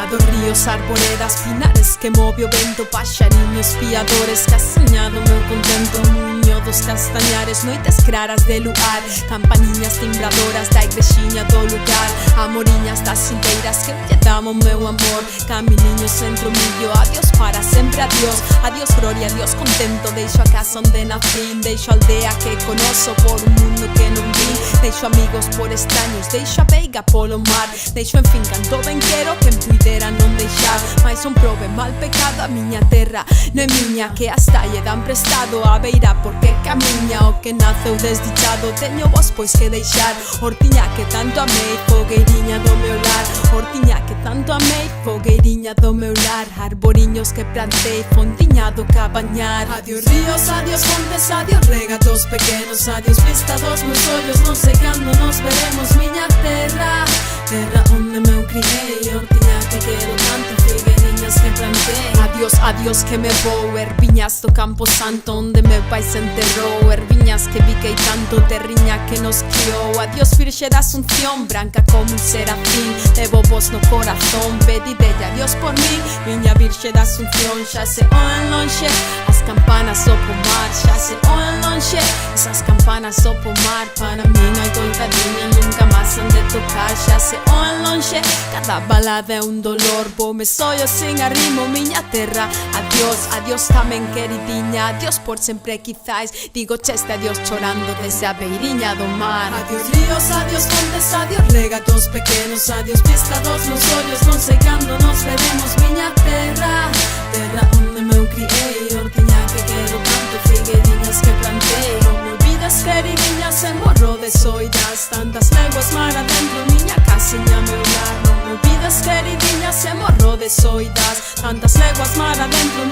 Prados, ríos, arboredas, pinares que move o vento, paxariños fiadores que asañado meu contento. Muño dos castañares, noites claras de luar, campaniñas timbradoras da igrexiña do lugar, amoriñas das silveiras que lle damo meu amor, caminiños entre o millo, adiós para sempre, adiós, adiós gloria, adiós contento. Deixo a casa onde nacín, deixo a aldea que conozo por un mundo que non vin, deixo amigos por extraños, deixo a veiga polo mar, deixo en fin canto ben quero quen puidera non deixar, mais un prove mal pecado a miña terra, non é miña que hasta lle dan prestado a beira porque camiña o que naceu desdichado, teño vos pois que deixar, hortiña que tanto amei, fogueiriña do meu lar, hortiña que tanto amei, fogueiriña do meu lar, arboriños que plantei, fontiña do cabañar. Adiós ríos, adiós montes, adiós regatos pequenos, adiós vista dos meus ollos, non sei cando nos veremos, miña terra, terra onde meu criei, hortiña que quero tanto, figueriñas que plantei. Adiós, adiós que me vou, erviñas do Campo Santo onde meu pai se enterrou, erviñas que biquei tanto, terriña que nos criou. Adiós Virxe da Asunción, branca como un serafín, levo vos no corazón, pedidelle adiós por mí, miña Virxe da Asunción. Xa se oen lonxe as campanas do pomar, xa se oen lonxe esas campanas do pomar, para mí non hai coitadiña, nunca máis han de tocar. Xa se oen lonxe cada balada é un dolor, voume sollo sin arrimo, miña terra. Adiós, adiós tamén queridinha, adiós por sempre quizais, digo cheste adiós chorando desde a beiriña do mar. Adiós ríos, adiós montes, adiós regatos pequenos, adiós vista dos meus ollos, non sei cando nos veremos, miña terra, terra onde meu criei, hortiña que quero tanto, figueriñas que plantei. Non me olvides queridinha, se morro de soidas, tantas leguas mar adentro, miña casiña meu lar. Non me olvides queridinha, se morro de soidas, tantas leguas mar adentro,